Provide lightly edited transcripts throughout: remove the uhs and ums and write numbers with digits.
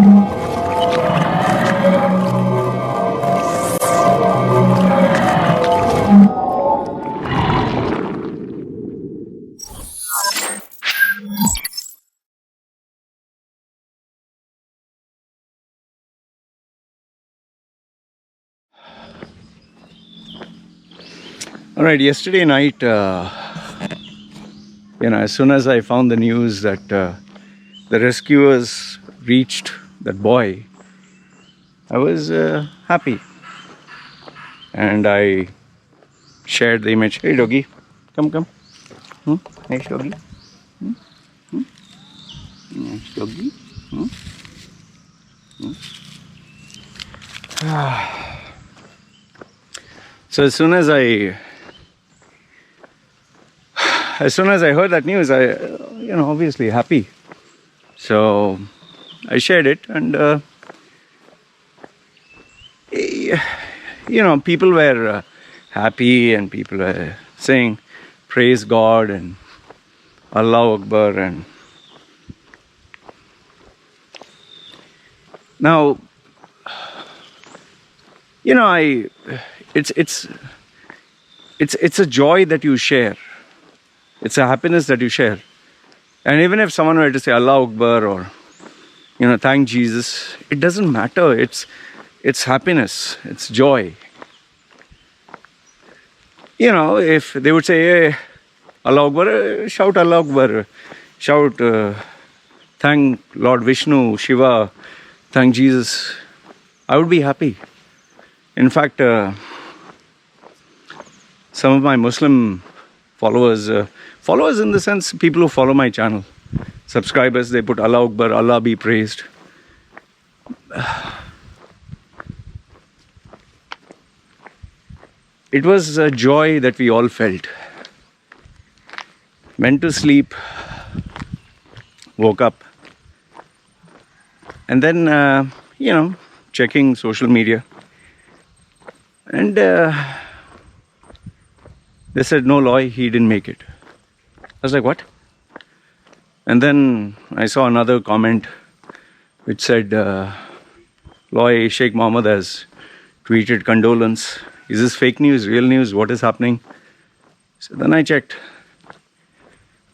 All right, yesterday night, as soon as I found the news that the rescuers reached that boy, I was happy. And I shared the image. Hey, doggy, come. Nice doggy. Nice doggy. So as soon as I heard that news, I, obviously happy. So I shared it, and people were happy, and people were saying, "Praise God" and "Allah Akbar." And now, it's a joy that you share. It's a happiness that you share. And even if someone were to say Allah Akbar or thank Jesus, it doesn't matter. It's happiness. It's joy. If they would say, hey, Allah Akbar, shout Allah Akbar, shout thank Lord Vishnu, Shiva, thank Jesus, I would be happy. In fact, some of my Muslim followers in the sense, people who follow my channel, subscribers, they put Allah Akbar, Allah be praised. It was a joy that we all felt. Went to sleep, woke up, and then, checking social media. And they said, no, Loy, he didn't make it. I was like, what? And then I saw another comment which said, Loy, Sheikh Mohammed has tweeted condolence. Is this fake news, real news? What is happening? So then I checked.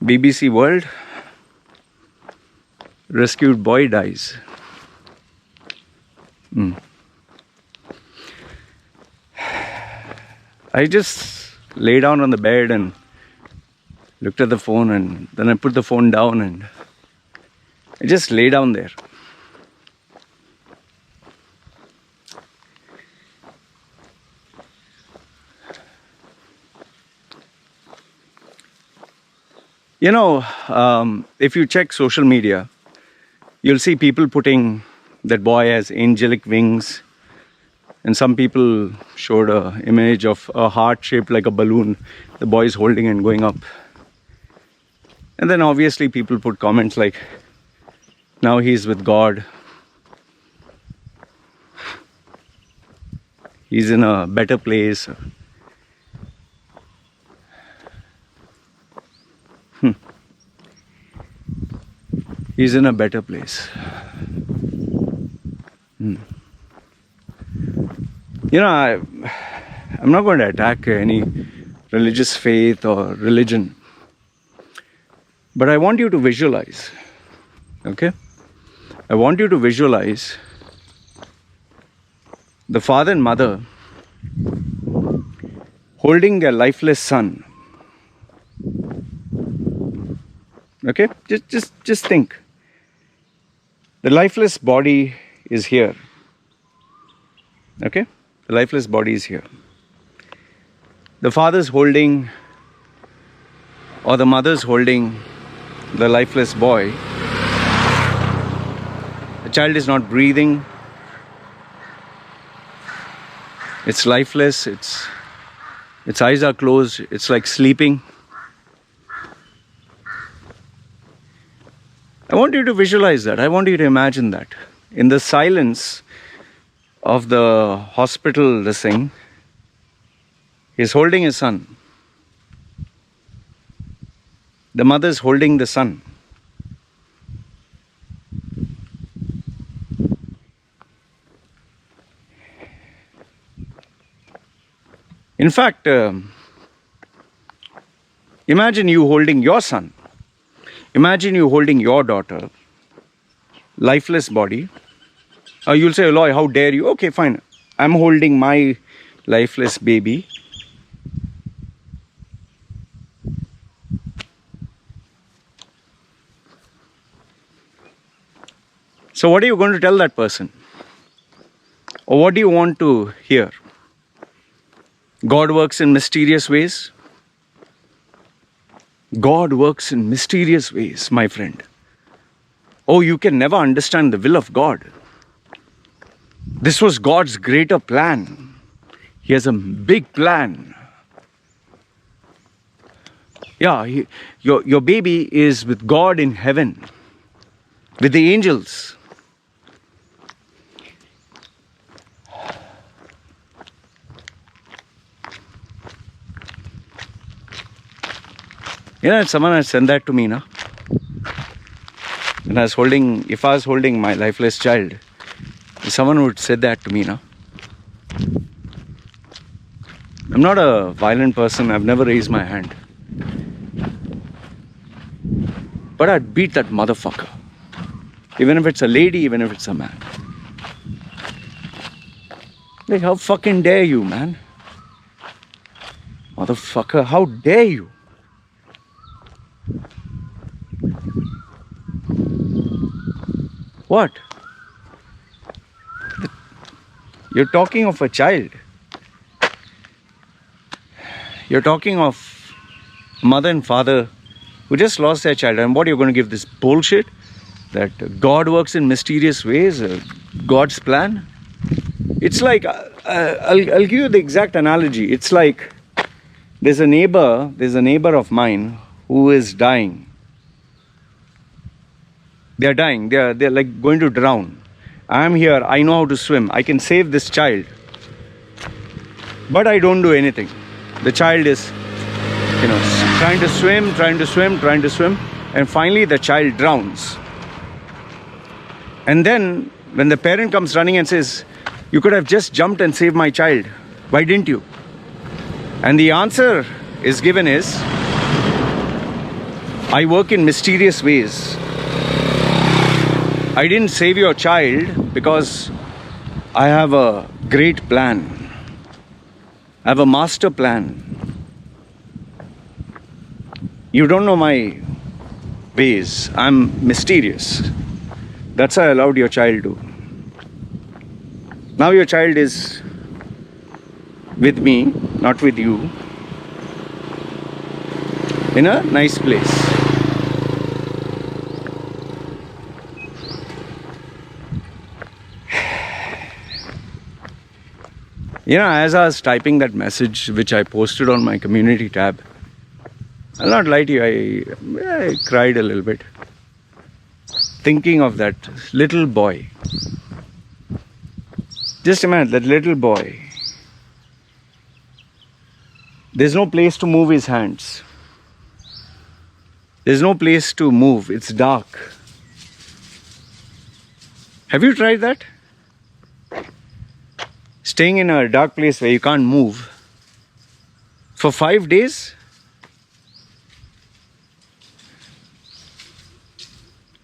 BBC World, rescued boy dies. I just lay down on the bed and looked at the phone, and then I put the phone down and I just lay down there. If you check social media, you'll see people putting that boy as angelic wings. And some people showed an image of a heart shaped like a balloon the boy is holding and going up. And then obviously people put comments like, now he's with God. He's in a better place. He's in a better place. I'm not going to attack any religious faith or religion. But I want you to visualize. Okay? I want you to visualize the father and mother holding their lifeless son. Okay? Just think. The lifeless body is here. Okay? The lifeless body is here. The father's holding, or the mother's holding the lifeless boy. The child is not breathing. It's lifeless. Its eyes are closed. It's like sleeping. I want you to visualize that. I want you to imagine that. In the silence of the hospital, this thing, he's holding his son. The mother's holding the son. In fact, imagine you holding your son. Imagine you holding your daughter, lifeless body. You'll say, Eloy, how dare you? Okay, fine. I'm holding my lifeless baby. So what are you going to tell that person? Or what do you want to hear? God works in mysterious ways. God works in mysterious ways, my friend. Oh, you can never understand the will of God. This was God's greater plan. He has a big plan. Yeah, your baby is with God in heaven, with the angels. You know, someone had sent that to me, na? When if I was holding my lifeless child, someone would say that to me, na? I'm not a violent person. I've never raised my hand. But I'd beat that motherfucker. Even if it's a lady, even if it's a man. Like, how fucking dare you, man? Motherfucker, how dare you? What? You're talking of a child. You're talking of mother and father who just lost their child. And what, you're going to give this bullshit? That God works in mysterious ways? God's plan? It's like, I'll give you the exact analogy. It's like there's a neighbor of mine who is dying. They're dying. They're like going to drown. I'm here. I know how to swim. I can save this child. But I don't do anything. The child is, trying to swim. And finally the child drowns. And then when the parent comes running and says, you could have just jumped and saved my child. Why didn't you? And the answer is given is, I work in mysterious ways. I didn't save your child because I have a great plan. I have a master plan. You don't know my ways. I'm mysterious. That's how I allowed your child to. Now your child is with me, not with you, in a nice place. As I was typing that message, which I posted on my community tab, I'll not lie to you, I cried a little bit. Thinking of that little boy. Just imagine that little boy. There's no place to move his hands. There's no place to move. It's dark. Have you tried that? Staying in a dark place where you can't move for 5 days?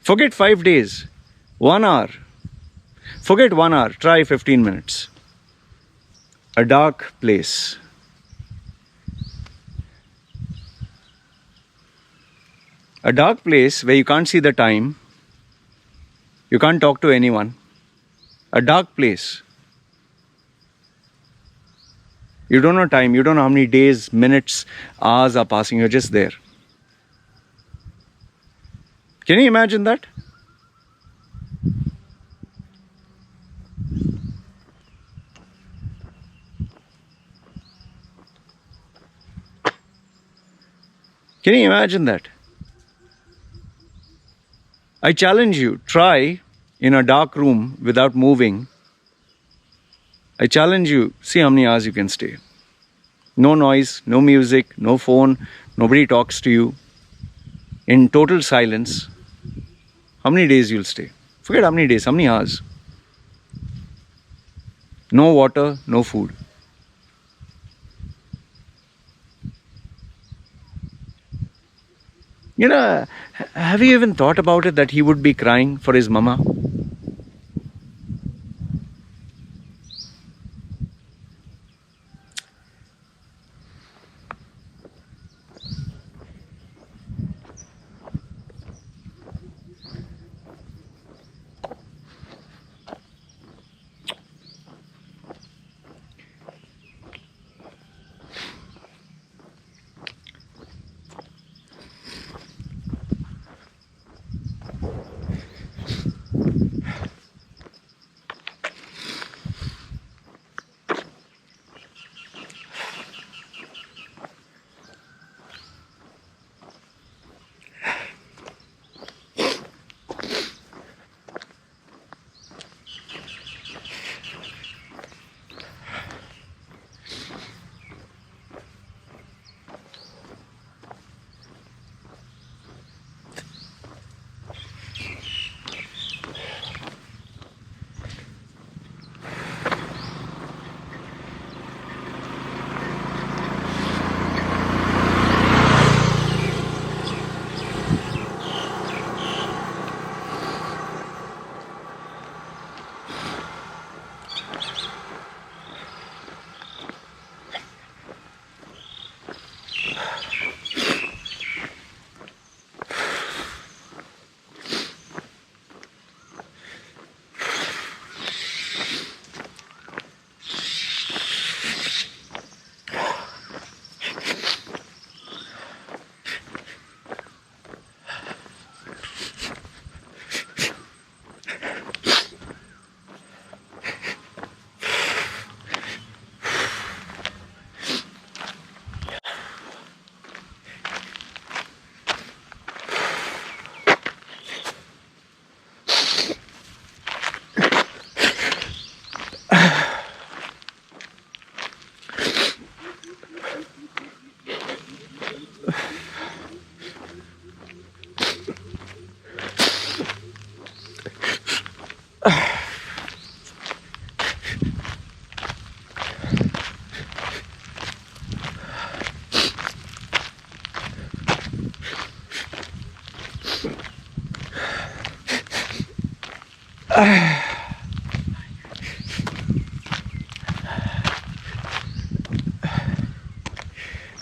Forget 5 days. 1 hour. Forget 1 hour. Try 15 minutes. A dark place. A dark place where you can't see the time. You can't talk to anyone. A dark place. You don't know time. You don't know how many days, minutes, hours are passing. You're just there. Can you imagine that? Can you imagine that? I challenge you, try in a dark room without moving. I challenge you, see how many hours you can stay. No noise, no music, no phone, nobody talks to you. In total silence. How many days you'll stay? Forget how many days, how many hours. No water, no food. Have you even thought about it that he would be crying for his mama?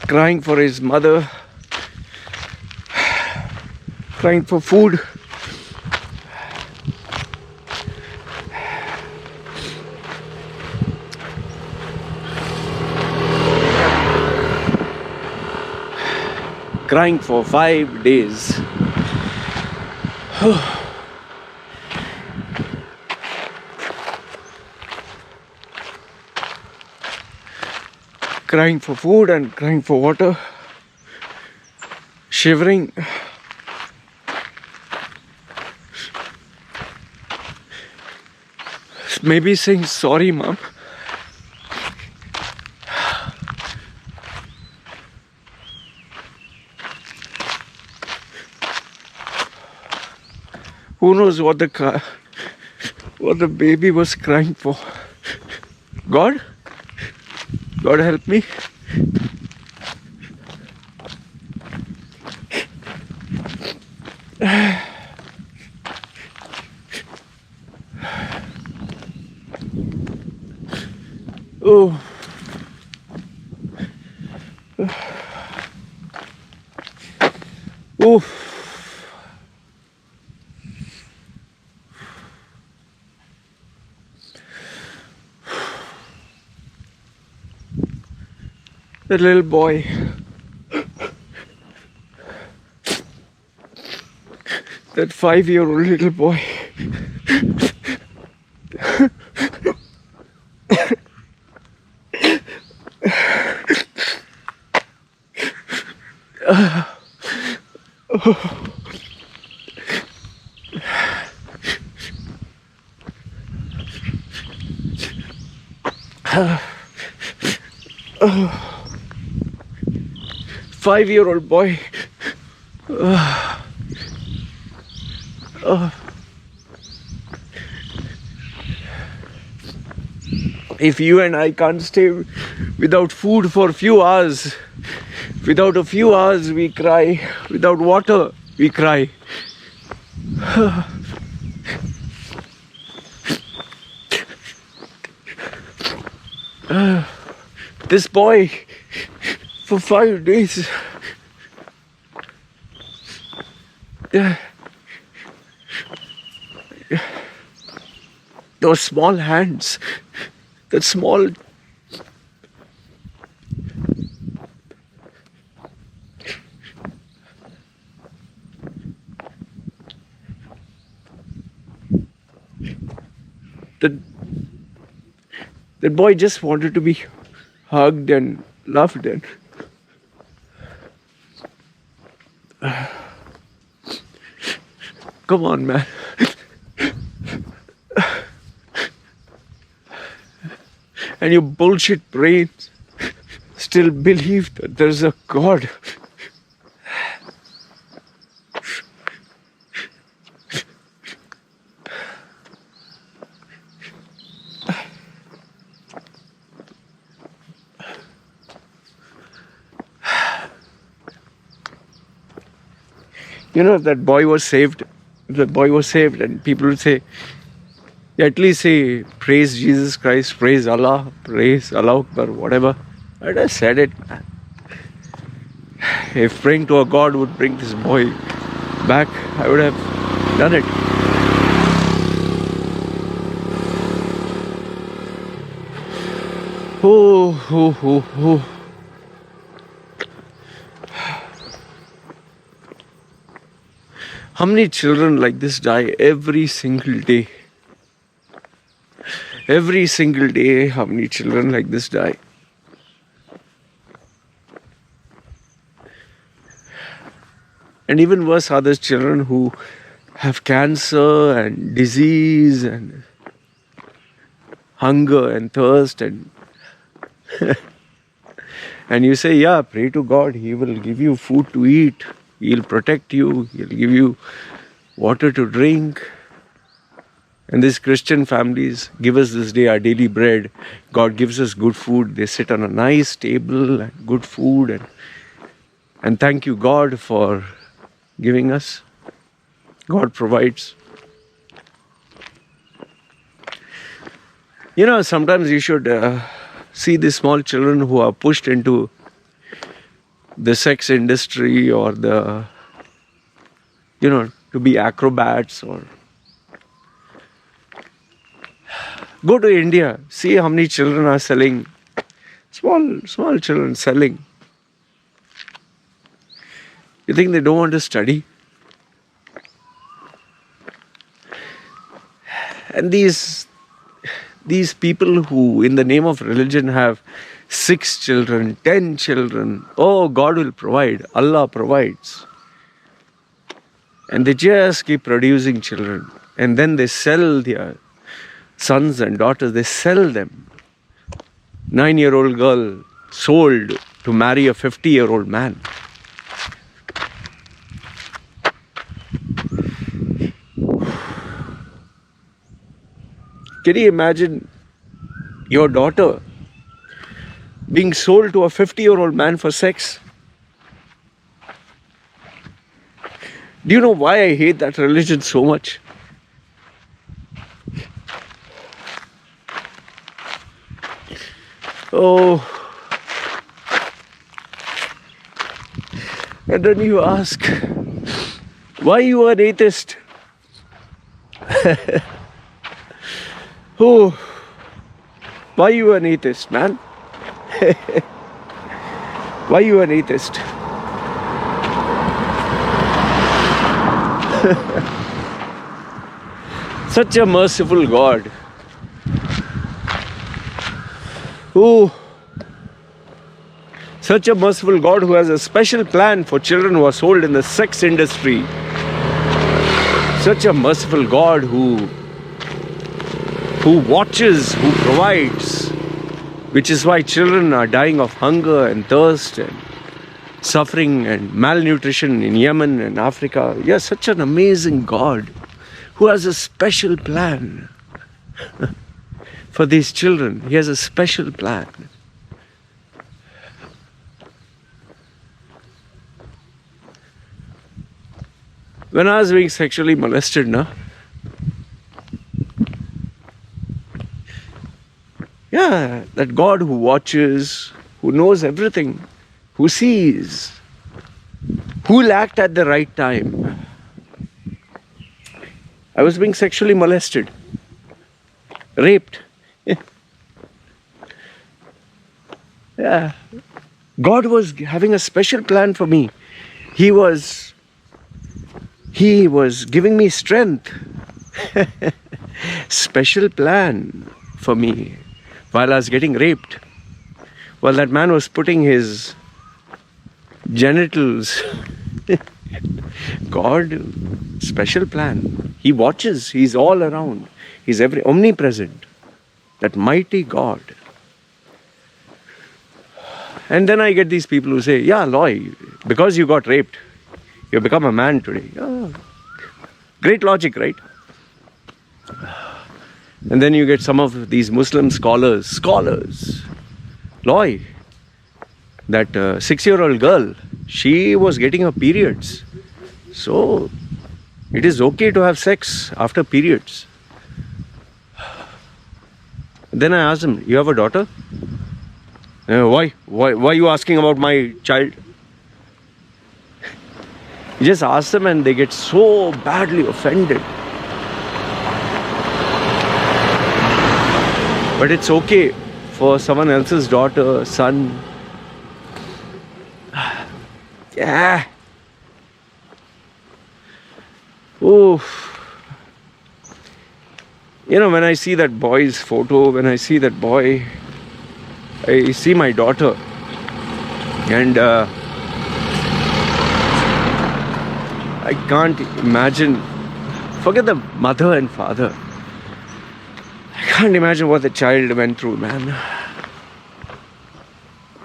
Crying for his mother, crying for food. Crying for 5 days. Crying for food and crying for water. Shivering. Maybe saying sorry, Mom. Who knows what the baby was crying for? God? God help me. Oh. Oh. The little boy. That 5-year-old little boy. Oh. 5-year-old boy. If you and I can't stay without food for a few hours, Without a few hours, we cry. Without water, we cry. This boy, for 5 days, those small hands, that small that boy just wanted to be hugged and loved and come on, man. And your bullshit brains still believe that there's a God. You know, if that boy was saved, and people would say, at least say, praise Jesus Christ, praise Allah, praise Allah Akbar, whatever. I just said it. If praying to a God would bring this boy back, I would have done it. Oh. How many children like this die every single day? Every single day, how many children like this die? And even worse are those children who have cancer and disease and hunger and thirst and and you say, yeah, pray to God, He will give you food to eat. He'll protect you. He'll give you water to drink. And these Christian families give us this day our daily bread. God gives us good food. They sit on a nice table and good food. And thank you, God, for giving us. God provides. You know, sometimes you should see the small children who are pushed into the sex industry or to be acrobats or go to India, see how many children are selling, small children selling. You think they don't want to study? And these people who in the name of religion have 6 children, 10 children. Oh, God will provide. Allah provides. And they just keep producing children. And then they sell their sons and daughters. They sell them. 9-year-old girl sold to marry a 50-year-old man. Can you imagine your daughter being sold to a 50-year-old man for sex? Do you know why I hate that religion so much? Oh. And then you ask, why you are an atheist? Oh. Why you an atheist, man? Why you an atheist? Such a merciful God. Oh, such a merciful God who has a special plan for children who are sold in the sex industry. Such a merciful God who watches, who provides, which is why children are dying of hunger and thirst and suffering and malnutrition in Yemen and Africa. You are such an amazing God who has a special plan for these children. He has a special plan. When I was being sexually molested, yeah, that God who watches, who knows everything, who sees, who will act at the right time. I was being sexually molested, raped. Yeah. God was having a special plan for me. He was giving me strength. Special plan for me while I was getting raped. While that man was putting his genitals. God, special plan. He watches. He's all around. He's omnipresent. That mighty God. And then I get these people who say, yeah, Loy, because you got raped, you become a man today. Oh, great logic, right? And then you get some of these Muslim scholars, Loy, that 6-year-old girl, she was getting her periods. So, it is okay to have sex after periods. Then I asked him, you have a daughter? Why are you asking about my child? You just ask them and they get so badly offended. But it's okay for someone else's daughter, son. Yeah. Oh. You know, when I see that boy's photo, when I see that boy, I see my daughter, and I can't imagine, forget the mother and father, I can't imagine what the child went through, man.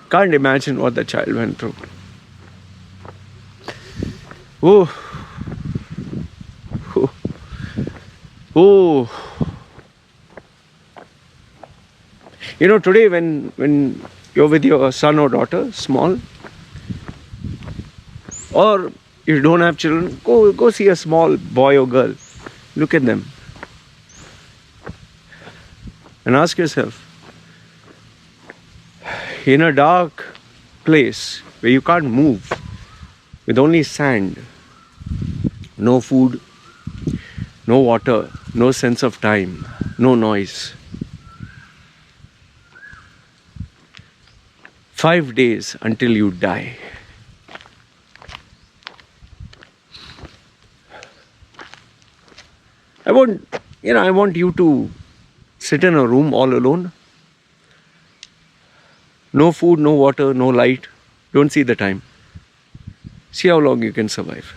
Can't imagine what the child went through. Oh. Oh. Oh. You know, today when you're with your son or daughter, small, or you don't have children, go see a small boy or girl. Look at them. And ask yourself, in a dark place where you can't move, with only sand, no food, no water, no sense of time, no noise, 5 days until you die. I want you to sit in a room all alone. No food, no water, no light. Don't see the time. See how long you can survive.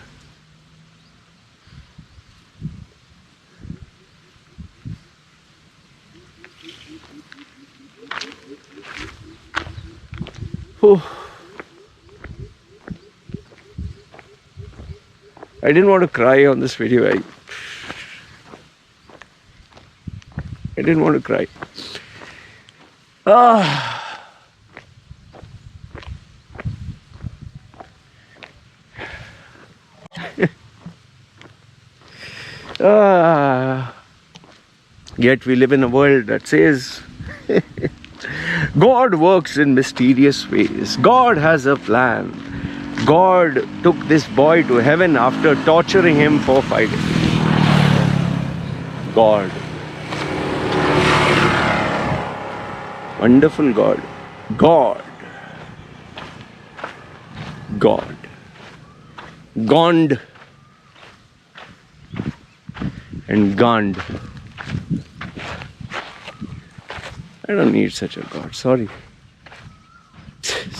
Oh. I didn't want to cry on this video. I didn't want to cry. Yet we live in a world that says God works in mysterious ways. God has a plan. God took this boy to heaven after torturing him for 5 days. God. Wonderful God. God. God. Gond. And Gand. I don't need such a God. Sorry.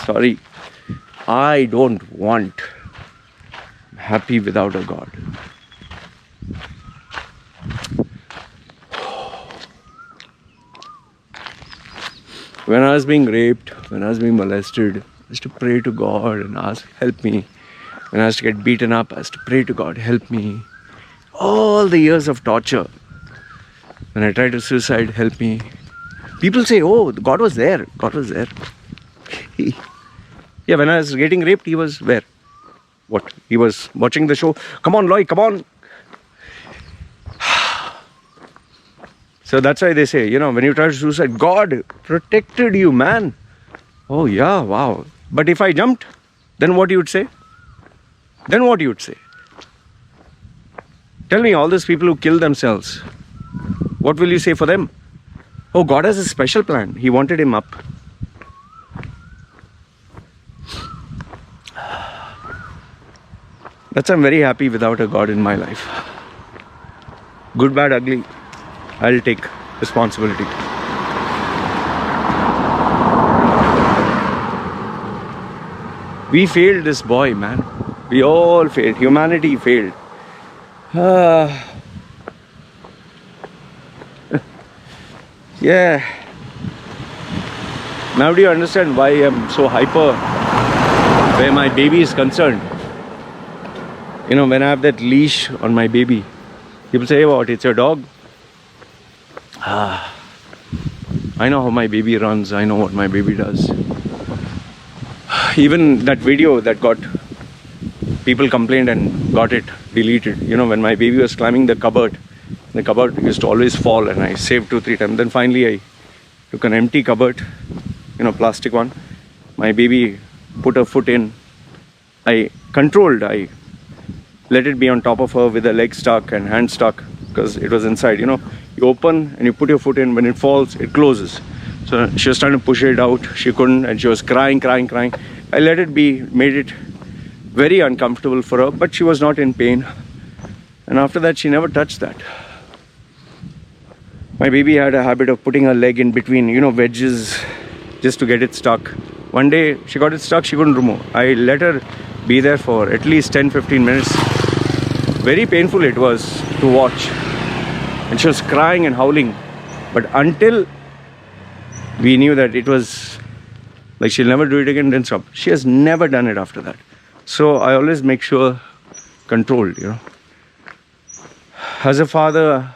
Sorry. I don't want. I'm happy without a God. When I was being raped, when I was being molested, I used to pray to God and ask, help me. When I used to get beaten up, I used to pray to God, help me. All the years of torture. When I tried to suicide, help me. People say, oh, God was there. God was there. Yeah, when I was getting raped, he was where? What? He was watching the show. Come on, Loy, come on. So that's why they say, you know, when you try to suicide, God protected you, man. Oh yeah, wow. But if I jumped, then what you would say? Then what you would say? Tell me, all these people who kill themselves, what will you say for them? Oh, God has a special plan. He wanted him up. That's why I'm very happy without a God in my life. Good, bad, ugly, I'll take responsibility. We failed this boy, man. We all failed. Humanity failed. Yeah. Now do you understand why I'm so hyper where my baby is concerned? You know, when I have that leash on my baby, people say, what, it's your dog? I know how my baby runs. I know what my baby does. Even that video that got people complained and got it deleted. You know, when my baby was climbing the cupboard used to always fall, and I saved 2-3 times. Then finally I took an empty cupboard, you know, plastic one. My baby put her foot in. I let it be on top of her with a leg stuck and hand stuck because it was inside. You know, you open and you put your foot in. When it falls, it closes. So she was trying to push it out. She couldn't, and she was crying. I let it be, made it very uncomfortable for her, but she was not in pain. And after that, she never touched that. My baby had a habit of putting her leg in between, you know, wedges just to get it stuck. One day, she got it stuck, she couldn't remove. I let her be there for at least 10-15 minutes. Very painful it was to watch. And she was crying and howling. But until we knew that it was like she'll never do it again, then stop. She has never done it after that. So I always make sure controlled, you know. As a father,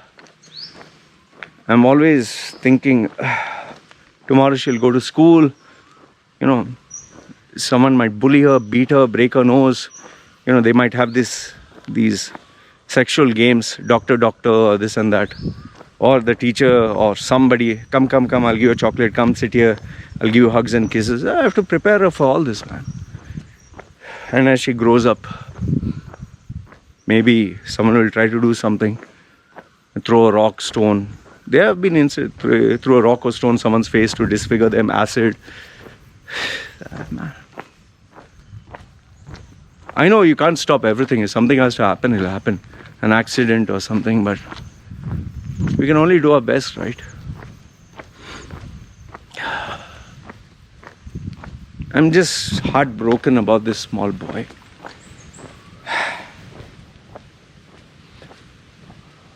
I'm always thinking, tomorrow she'll go to school, you know, someone might bully her, beat her, break her nose. You know, they might have these sexual games, doctor, or this and that. Or the teacher or somebody, come, I'll give you a chocolate, come sit here, I'll give you hugs and kisses. I have to prepare her for all this, man. And as she grows up, maybe someone will try to do something, throw a rock, stone. There have been incidents, throw a rock or stone someone's face to disfigure them, acid. Man. I know you can't stop everything. If something has to happen, it'll happen. An accident or something, but we can only do our best, right? I'm just heartbroken about this small boy.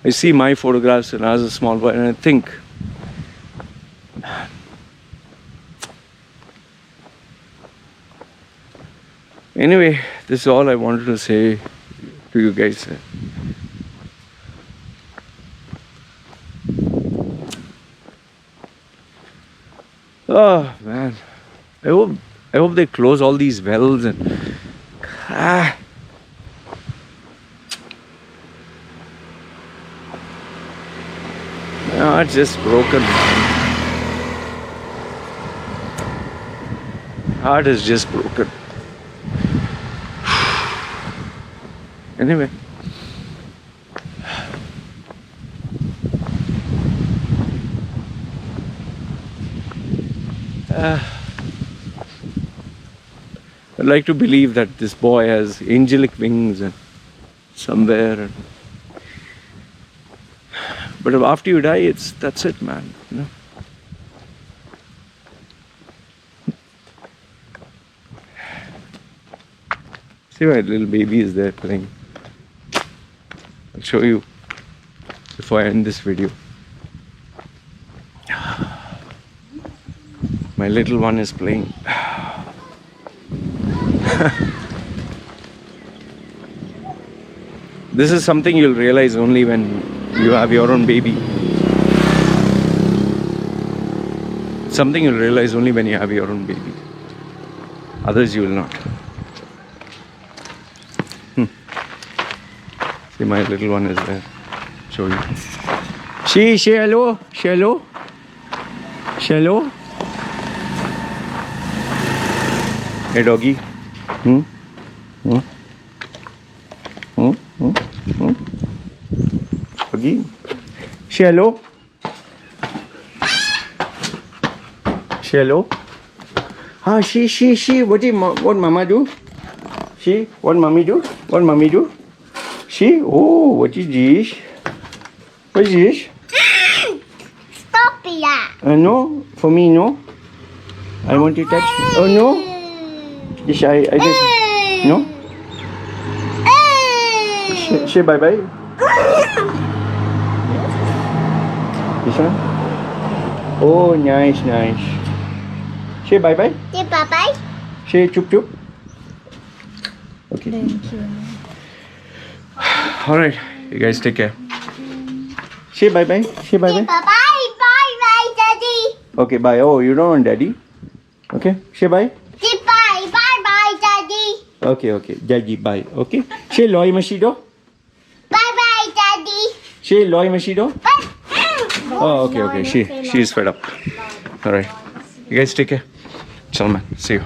I see my photographs when I was a small boy and I think, anyway, this is all I wanted to say to you guys. Oh man, I hope they close all these wells and it's just broken. Heart is just broken. Anyway. I'd like to believe that this boy has angelic wings and somewhere. But after you die, that's it, man. You know? See, my little baby is there playing. I'll show you before I end this video. My little one is playing. This is something you'll realize only when you have your own baby. Something you'll realize only when you have your own baby. Others you will not. See, my little one is there. Show you. Say hello. Say hello. Say hello. Hey, doggy. Hmm? Hmm? Hmm? Hmm? Hmm? Doggy. Say hello. Say hello. Ah, she. What mama do? She, what mommy do? What mommy do? She, oh, what is this? What is this? Stop it. No, for me, no. I want to touch. Oh, no. Yes, I just, no. Say bye-bye. This one? Oh, nice. Say bye-bye. Say bye-bye. Say chup. Okay. Thank you. All right. You guys take care. Say bye-bye. Say Say bye-bye. bye-bye. Bye-bye, Daddy. Okay, bye. Oh, you don't want daddy? Okay. Say bye. Say bye. Bye-bye, Daddy. Okay. Daddy, bye. Okay. Say loy Machedo. Bye-bye, Daddy. Say loy Machedo. Bye. Oh, okay. She's fed up. All right. You guys take care. Salman, see you.